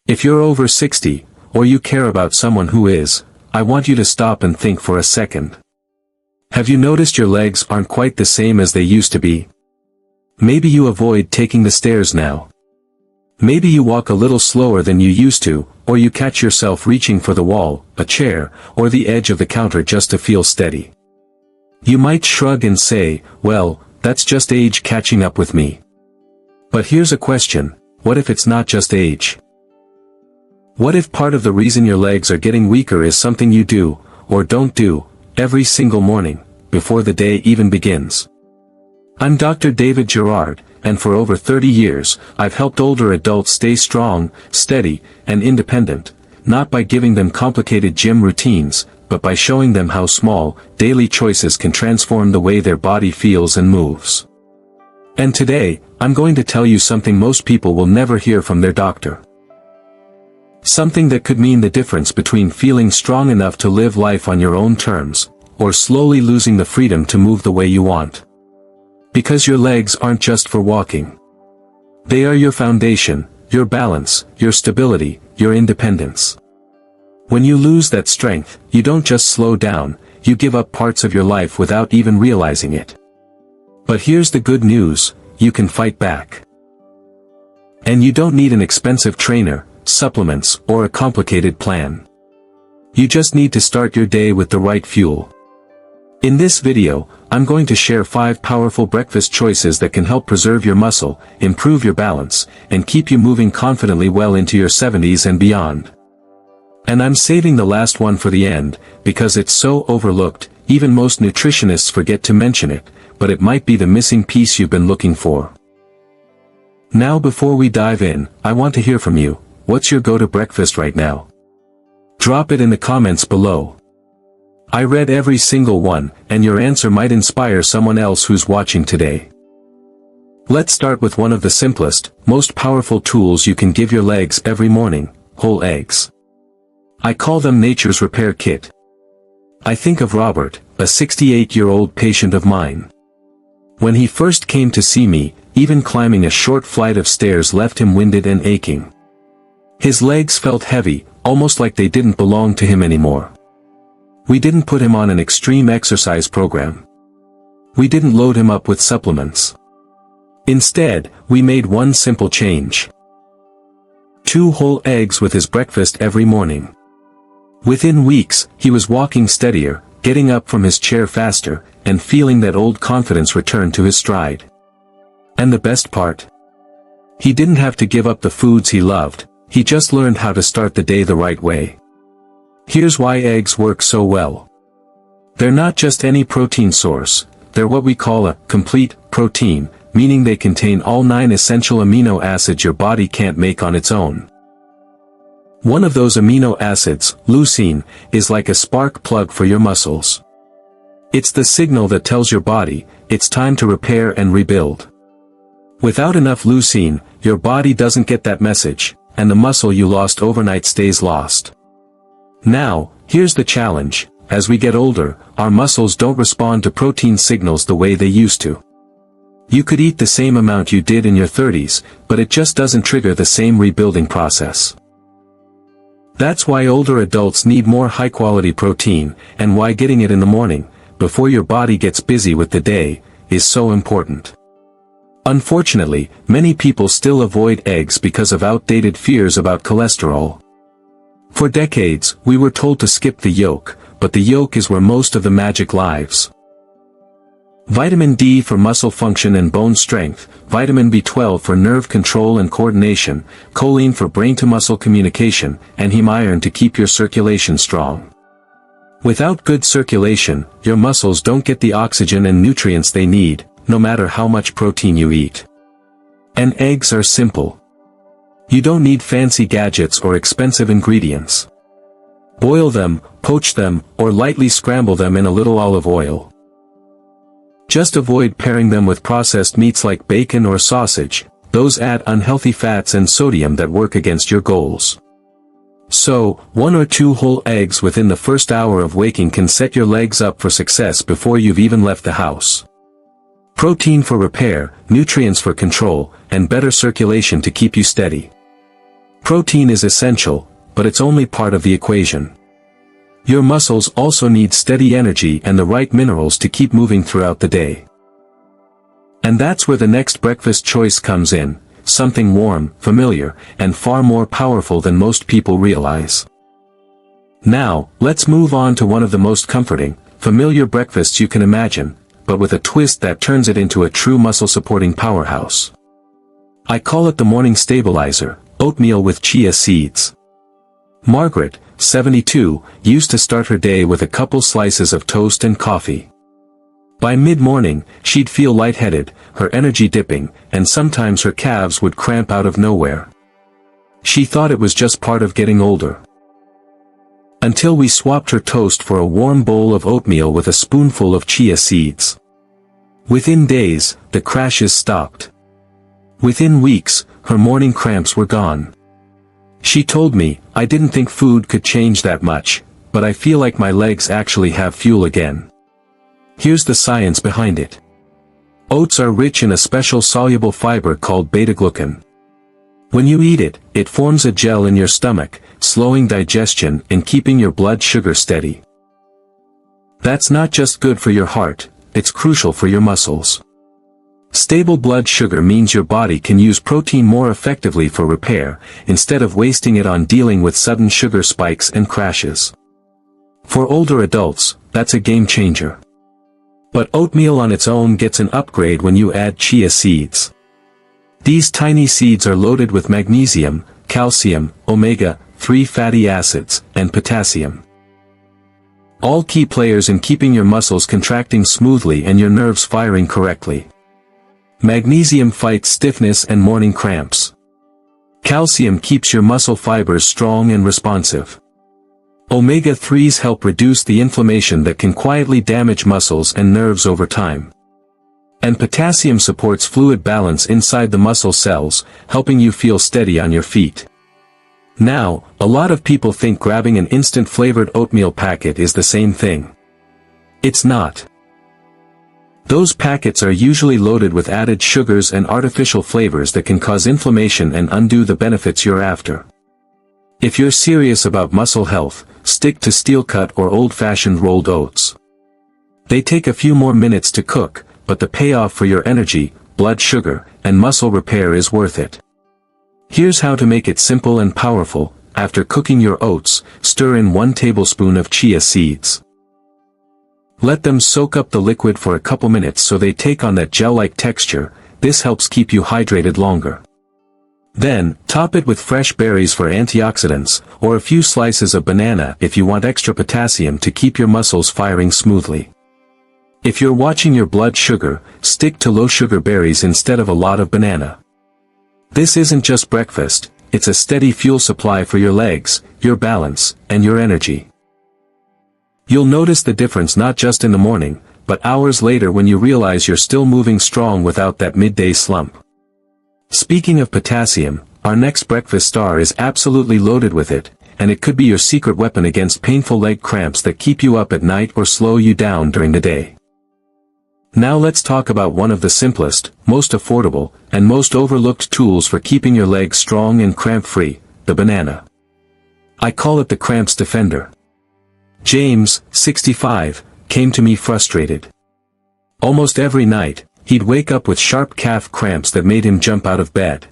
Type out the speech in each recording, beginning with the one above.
If you're over 60, or you care about someone who is, I want you to stop and think for a second. Have you noticed your legs aren't quite the same as they used to be? Maybe you avoid taking the stairs now. Maybe you walk a little slower than you used to, or you catch yourself reaching for the wall, a chair, or the edge of the counter just to feel steady. You might shrug and say, well, that's just age catching up with me. But here's a question, what if it's not just age? What if part of the reason your legs are getting weaker is something you do, or don't do, every single morning, before the day even begins? I'm Dr. David Jarrard, and for over 30 years, I've helped older adults stay strong, steady, and independent, not by giving them complicated gym routines, but by showing them how small, daily choices can transform the way their body feels and moves. And today, I'm going to tell you something most people will never hear from their doctor. Something that could mean the difference between feeling strong enough to live life on your own terms, or slowly losing the freedom to move the way you want. Because your legs aren't just for walking. They are your foundation, your balance, your stability, your independence. When you lose that strength, you don't just slow down, you give up parts of your life without even realizing it. But here's the good news, you can fight back. And you don't need an expensive trainer, supplements, or a complicated plan. You just need to start your day with the right fuel. In this video, I'm going to share 5 powerful breakfast choices that can help preserve your muscle, improve your balance, and keep you moving confidently well into your 70s and beyond. And I'm saving the last one for the end, because it's so overlooked, even most nutritionists forget to mention it, but it might be the missing piece you've been looking for. Now before we dive in, I want to hear from you. What's your go-to breakfast right now? Drop it in the comments below. I read every single one, and your answer might inspire someone else who's watching today. Let's start with one of the simplest, most powerful tools you can give your legs every morning, whole eggs. I call them nature's repair kit. I think of Robert, a 68-year-old patient of mine. When he first came to see me, even climbing a short flight of stairs left him winded and aching. His legs felt heavy, almost like they didn't belong to him anymore. We didn't put him on an extreme exercise program. We didn't load him up with supplements. Instead, we made one simple change. 2 whole eggs with his breakfast every morning. Within weeks, he was walking steadier, getting up from his chair faster, and feeling that old confidence return to his stride. And the best part? He didn't have to give up the foods he loved, he just learned how to start the day the right way. Here's why eggs work so well. They're not just any protein source, they're what we call a complete protein, meaning they contain all 9 essential amino acids your body can't make on its own. One of those amino acids, leucine, is like a spark plug for your muscles. It's the signal that tells your body, it's time to repair and rebuild. Without enough leucine, your body doesn't get that message, and the muscle you lost overnight stays lost. Now, here's the challenge, as we get older, our muscles don't respond to protein signals the way they used to. You could eat the same amount you did in your 30s, but it just doesn't trigger the same rebuilding process. That's why older adults need more high-quality protein, and why getting it in the morning, before your body gets busy with the day, is so important. Unfortunately, many people still avoid eggs because of outdated fears about cholesterol. For decades, we were told to skip the yolk, but the yolk is where most of the magic lies. Vitamin D for muscle function and bone strength, vitamin B12 for nerve control and coordination, choline for brain-to-muscle communication, and heme iron to keep your circulation strong. Without good circulation, your muscles don't get the oxygen and nutrients they need, no matter how much protein you eat. And eggs are simple. You don't need fancy gadgets or expensive ingredients. Boil them, poach them, or lightly scramble them in a little olive oil. Just avoid pairing them with processed meats like bacon or sausage, those add unhealthy fats and sodium that work against your goals. So, 1 or 2 whole eggs within the first hour of waking can set your legs up for success before you've even left the house. Protein for repair, nutrients for control, and better circulation to keep you steady. Protein is essential, but it's only part of the equation. Your muscles also need steady energy and the right minerals to keep moving throughout the day. And that's where the next breakfast choice comes in, something warm, familiar, and far more powerful than most people realize. Now, let's move on to one of the most comforting, familiar breakfasts you can imagine, but with a twist that turns it into a true muscle-supporting powerhouse. I call it the morning stabilizer, oatmeal with chia seeds. Margaret, 72, used to start her day with a couple slices of toast and coffee. By mid-morning, she'd feel lightheaded, her energy dipping, and sometimes her calves would cramp out of nowhere. She thought it was just part of getting older. Until we swapped her toast for a warm bowl of oatmeal with a spoonful of chia seeds. Within days, the crashes stopped. Within weeks, her morning cramps were gone. She told me, "I didn't think food could change that much, but I feel like my legs actually have fuel again." Here's the science behind it. Oats are rich in a special soluble fiber called beta-glucan. When you eat it, it forms a gel in your stomach, slowing digestion and keeping your blood sugar steady. That's not just good for your heart, it's crucial for your muscles. Stable blood sugar means your body can use protein more effectively for repair, instead of wasting it on dealing with sudden sugar spikes and crashes. For older adults, that's a game changer. But oatmeal on its own gets an upgrade when you add chia seeds. These tiny seeds are loaded with magnesium, calcium, omega-3 fatty acids, and potassium. All key players in keeping your muscles contracting smoothly and your nerves firing correctly. Magnesium fights stiffness and morning cramps. Calcium keeps your muscle fibers strong and responsive. Omega-3s help reduce the inflammation that can quietly damage muscles and nerves over time. And potassium supports fluid balance inside the muscle cells, helping you feel steady on your feet. Now, a lot of people think grabbing an instant flavored oatmeal packet is the same thing. It's not. Those packets are usually loaded with added sugars and artificial flavors that can cause inflammation and undo the benefits you're after. If you're serious about muscle health, stick to steel-cut or old-fashioned rolled oats. They take a few more minutes to cook, but the payoff for your energy, blood sugar, and muscle repair is worth it. Here's how to make it simple and powerful. After cooking your oats, stir in 1 tablespoon of chia seeds. Let them soak up the liquid for a couple minutes so they take on that gel-like texture. This helps keep you hydrated longer. Then, top it with fresh berries for antioxidants, or a few slices of banana if you want extra potassium to keep your muscles firing smoothly. If you're watching your blood sugar, stick to low-sugar berries instead of a lot of banana. This isn't just breakfast, it's a steady fuel supply for your legs, your balance, and your energy. You'll notice the difference not just in the morning, but hours later when you realize you're still moving strong without that midday slump. Speaking of potassium, our next breakfast star is absolutely loaded with it, and it could be your secret weapon against painful leg cramps that keep you up at night or slow you down during the day. Now let's talk about one of the simplest, most affordable, and most overlooked tools for keeping your legs strong and cramp-free, the banana. I call it the Cramps Defender. James, 65, came to me frustrated. Almost every night, he'd wake up with sharp calf cramps that made him jump out of bed.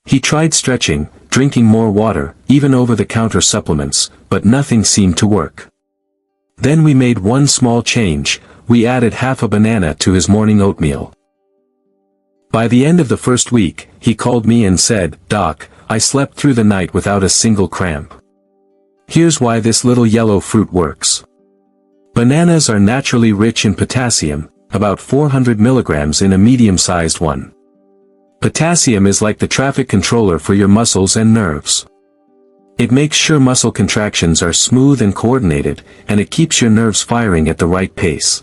He tried stretching, drinking more water, even over-the-counter supplements, but nothing seemed to work. Then we made one small change. We added half a banana to his morning oatmeal. By the end of the first week, he called me and said, "Doc, I slept through the night without a single cramp." Here's why this little yellow fruit works. Bananas are naturally rich in potassium, about 400 milligrams in a medium-sized one. Potassium is like the traffic controller for your muscles and nerves. It makes sure muscle contractions are smooth and coordinated, and it keeps your nerves firing at the right pace.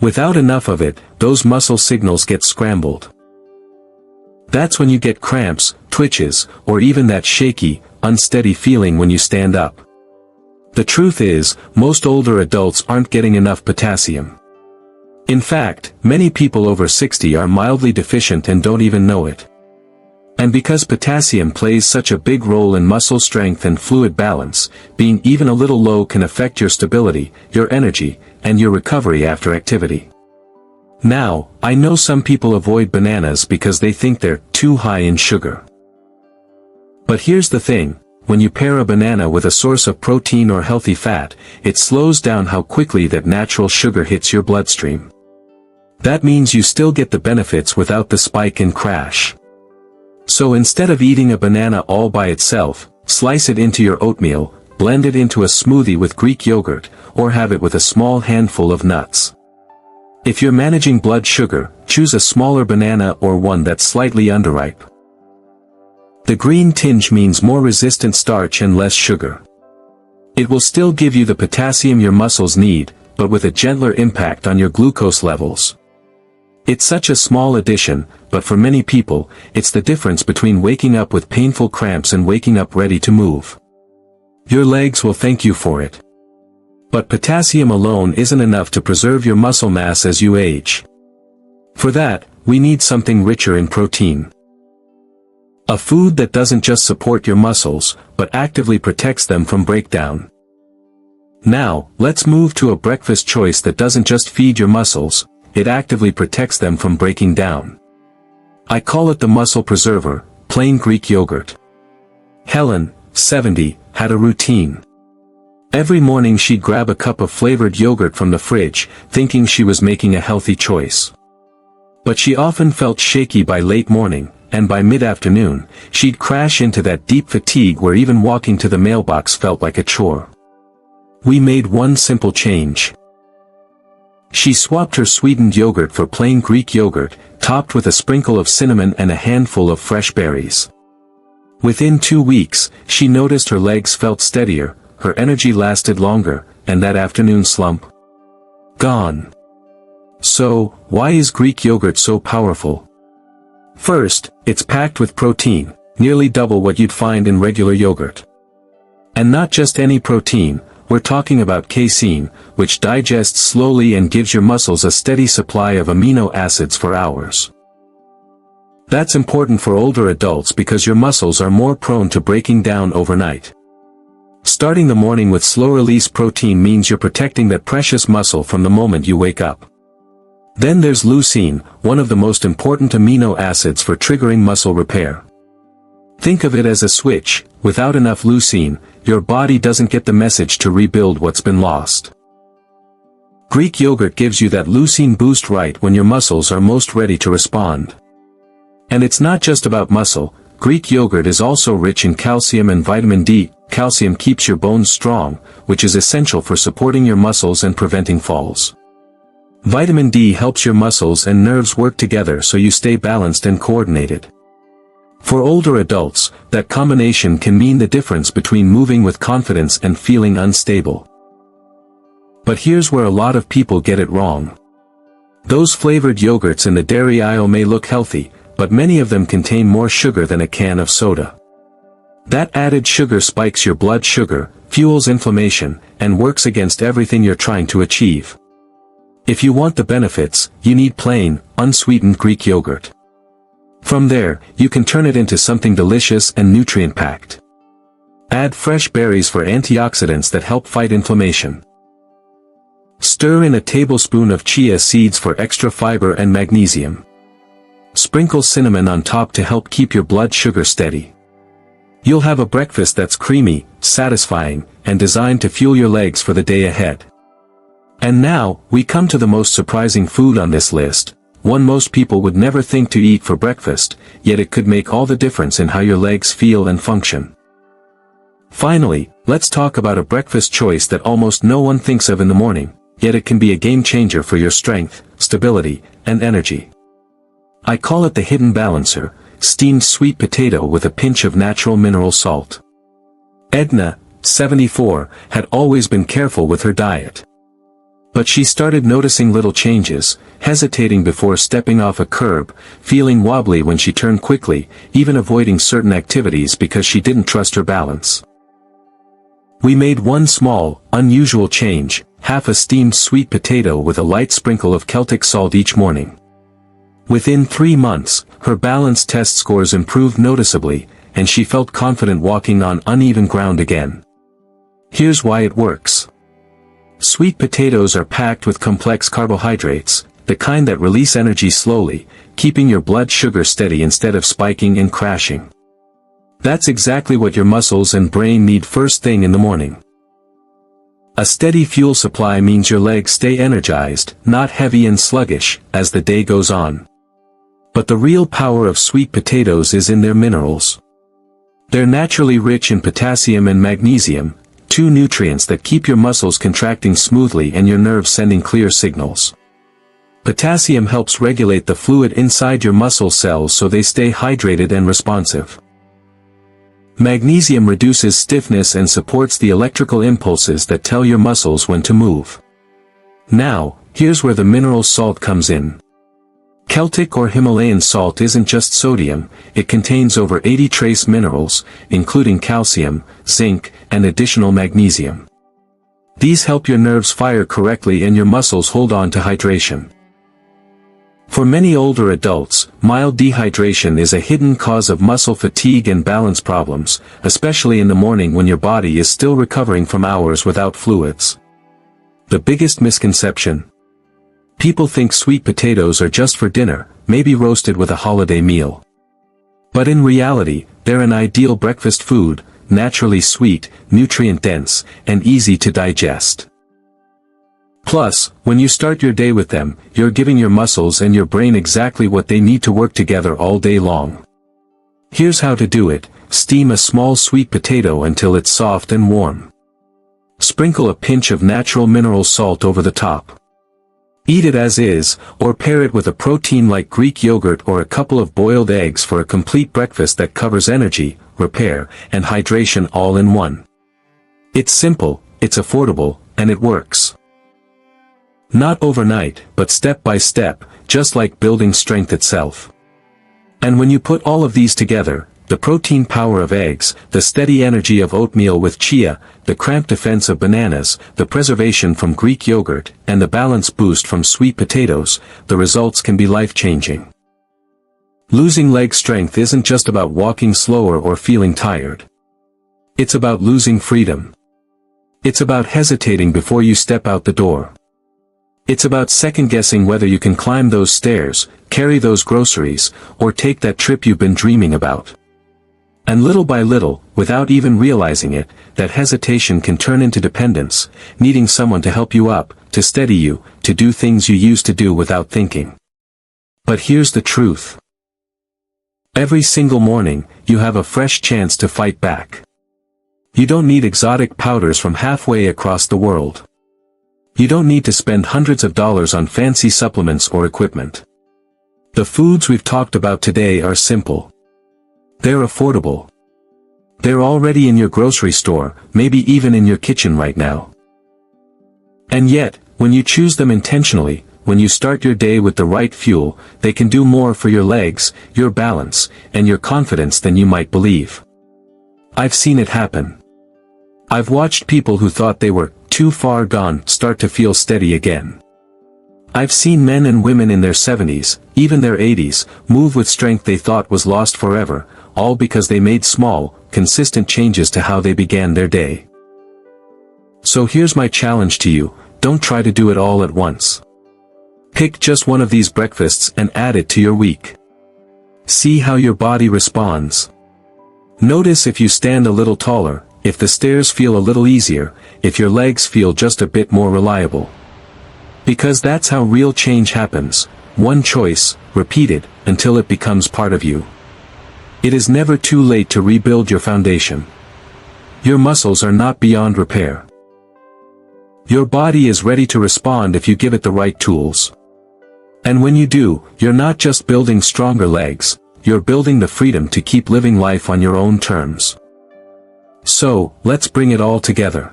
Without enough of it, those muscle signals get scrambled. That's when you get cramps, twitches, or even that shaky, unsteady feeling when you stand up. The truth is, most older adults aren't getting enough potassium. In fact, many people over 60 are mildly deficient and don't even know it. And because potassium plays such a big role in muscle strength and fluid balance, being even a little low can affect your stability, your energy, and your recovery after activity. Now, I know some people avoid bananas because they think they're too high in sugar. But here's the thing, when you pair a banana with a source of protein or healthy fat, it slows down how quickly that natural sugar hits your bloodstream. That means you still get the benefits without the spike and crash. So instead of eating a banana all by itself, slice it into your oatmeal, blend it into a smoothie with Greek yogurt, or have it with a small handful of nuts. If you're managing blood sugar, choose a smaller banana or one that's slightly underripe. The green tinge means more resistant starch and less sugar. It will still give you the potassium your muscles need, but with a gentler impact on your glucose levels. It's such a small addition, but for many people, it's the difference between waking up with painful cramps and waking up ready to move. Your legs will thank you for it. But potassium alone isn't enough to preserve your muscle mass as you age. For that, we need something richer in protein. A food that doesn't just support your muscles, but actively protects them from breakdown. Now, let's move to a breakfast choice that doesn't just feed your muscles, it actively protects them from breaking down. I call it the muscle preserver, plain Greek yogurt. Helen, 70, had a routine. Every morning she'd grab a cup of flavored yogurt from the fridge, thinking she was making a healthy choice. But she often felt shaky by late morning, and by mid-afternoon, she'd crash into that deep fatigue where even walking to the mailbox felt like a chore. We made one simple change. She swapped her sweetened yogurt for plain Greek yogurt, topped with a sprinkle of cinnamon and a handful of fresh berries. Within 2 weeks, she noticed her legs felt steadier, her energy lasted longer, and that afternoon slump gone. So, why is Greek yogurt so powerful? First, it's packed with protein, nearly double what you'd find in regular yogurt. And not just any protein, we're talking about casein, which digests slowly and gives your muscles a steady supply of amino acids for hours. That's important for older adults because your muscles are more prone to breaking down overnight. Starting the morning with slow-release protein means you're protecting that precious muscle from the moment you wake up. Then there's leucine, one of the most important amino acids for triggering muscle repair. Think of it as a switch. Without enough leucine, your body doesn't get the message to rebuild what's been lost. Greek yogurt gives you that leucine boost right when your muscles are most ready to respond. And it's not just about muscle, Greek yogurt is also rich in calcium and vitamin D. Calcium keeps your bones strong, which is essential for supporting your muscles and preventing falls. Vitamin D helps your muscles and nerves work together so you stay balanced and coordinated. For older adults, that combination can mean the difference between moving with confidence and feeling unstable. But here's where a lot of people get it wrong. Those flavored yogurts in the dairy aisle may look healthy, but many of them contain more sugar than a can of soda. That added sugar spikes your blood sugar, fuels inflammation, and works against everything you're trying to achieve. If you want the benefits, you need plain, unsweetened Greek yogurt. From there, you can turn it into something delicious and nutrient-packed. Add fresh berries for antioxidants that help fight inflammation. Stir in a tablespoon of chia seeds for extra fiber and magnesium. Sprinkle cinnamon on top to help keep your blood sugar steady. You'll have a breakfast that's creamy, satisfying, and designed to fuel your legs for the day ahead. And now, we come to the most surprising food on this list, one most people would never think to eat for breakfast, yet it could make all the difference in how your legs feel and function. Finally, let's talk about a breakfast choice that almost no one thinks of in the morning, yet it can be a game changer for your strength, stability, and energy. I call it the hidden balancer, steamed sweet potato with a pinch of natural mineral salt. Edna, 74, had always been careful with her diet. But she started noticing little changes, hesitating before stepping off a curb, feeling wobbly when she turned quickly, even avoiding certain activities because she didn't trust her balance. We made one small, unusual change, half a steamed sweet potato with a light sprinkle of Celtic salt each morning. Within 3 months, her balance test scores improved noticeably, and she felt confident walking on uneven ground again. Here's why it works. Sweet potatoes are packed with complex carbohydrates, the kind that release energy slowly, keeping your blood sugar steady instead of spiking and crashing. That's exactly what your muscles and brain need first thing in the morning. A steady fuel supply means your legs stay energized, not heavy and sluggish, as the day goes on. But the real power of sweet potatoes is in their minerals. They're naturally rich in potassium and magnesium, two nutrients that keep your muscles contracting smoothly and your nerves sending clear signals. Potassium helps regulate the fluid inside your muscle cells so they stay hydrated and responsive. Magnesium reduces stiffness and supports the electrical impulses that tell your muscles when to move. Now, here's where the mineral salt comes in. Celtic or Himalayan salt isn't just sodium, it contains over 80 trace minerals, including calcium, zinc, and additional magnesium. These help your nerves fire correctly and your muscles hold on to hydration. For many older adults, mild dehydration is a hidden cause of muscle fatigue and balance problems, especially in the morning when your body is still recovering from hours without fluids. The biggest misconception: people think sweet potatoes are just for dinner, maybe roasted with a holiday meal. But in reality, they're an ideal breakfast food, naturally sweet, nutrient-dense, and easy to digest. Plus, when you start your day with them, you're giving your muscles and your brain exactly what they need to work together all day long. Here's how to do it: steam a small sweet potato until it's soft and warm. Sprinkle a pinch of natural mineral salt over the top. Eat it as is, or pair it with a protein like Greek yogurt or a couple of boiled eggs for a complete breakfast that covers energy, repair, and hydration all in one. It's simple, it's affordable, and it works. Not overnight, but step by step, just like building strength itself. And when you put all of these together, the protein power of eggs, the steady energy of oatmeal with chia, the cramp defense of bananas, the preservation from Greek yogurt, and the balance boost from sweet potatoes, the results can be life-changing. Losing leg strength isn't just about walking slower or feeling tired. It's about losing freedom. It's about hesitating before you step out the door. It's about second-guessing whether you can climb those stairs, carry those groceries, or take that trip you've been dreaming about. And little by little, without even realizing it, that hesitation can turn into dependence, needing someone to help you up, to steady you, to do things you used to do without thinking. But here's the truth. Every single morning, you have a fresh chance to fight back. You don't need exotic powders from halfway across the world. You don't need to spend hundreds of dollars on fancy supplements or equipment. The foods we've talked about today are simple. They're affordable. They're already in your grocery store, maybe even in your kitchen right now. And yet, when you choose them intentionally, when you start your day with the right fuel, they can do more for your legs, your balance, and your confidence than you might believe. I've seen it happen. I've watched people who thought they were too far gone start to feel steady again. I've seen men and women in their 70s, even their 80s, move with strength they thought was lost forever, all because they made small, consistent changes to how they began their day. So here's my challenge to you: don't try to do it all at once. Pick just one of these breakfasts and add it to your week. See how your body responds. Notice if you stand a little taller, if the stairs feel a little easier, if your legs feel just a bit more reliable. Because that's how real change happens, one choice, repeated, until it becomes part of you. It is never too late to rebuild your foundation. Your muscles are not beyond repair. Your body is ready to respond if you give it the right tools. And when you do, you're not just building stronger legs, you're building the freedom to keep living life on your own terms. So, let's bring it all together.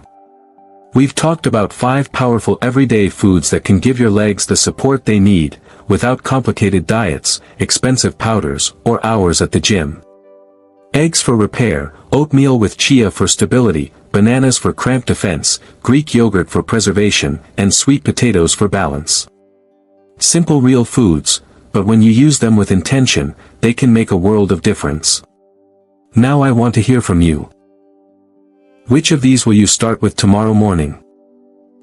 We've talked about 5 powerful everyday foods that can give your legs the support they need, without complicated diets, expensive powders, or hours at the gym. Eggs for repair, oatmeal with chia for stability, bananas for cramp defense, Greek yogurt for preservation, and sweet potatoes for balance. Simple real foods, but when you use them with intention, they can make a world of difference. Now I want to hear from you. Which of these will you start with tomorrow morning?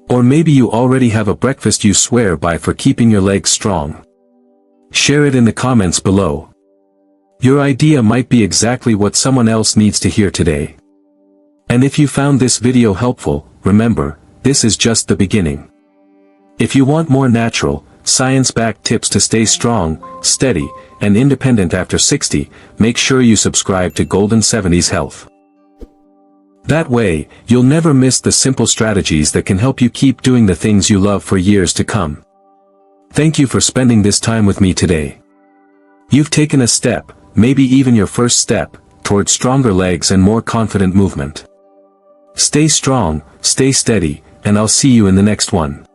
Or maybe you already have a breakfast you swear by for keeping your legs strong. Share it in the comments below. Your idea might be exactly what someone else needs to hear today. And if you found this video helpful, remember, this is just the beginning. If you want more natural, science-backed tips to stay strong, steady, and independent after 60, make sure you subscribe to Golden 70s Health. That way, you'll never miss the simple strategies that can help you keep doing the things you love for years to come. Thank you for spending this time with me today. You've taken a step, maybe even your first step, towards stronger legs and more confident movement. Stay strong, stay steady, and I'll see you in the next one.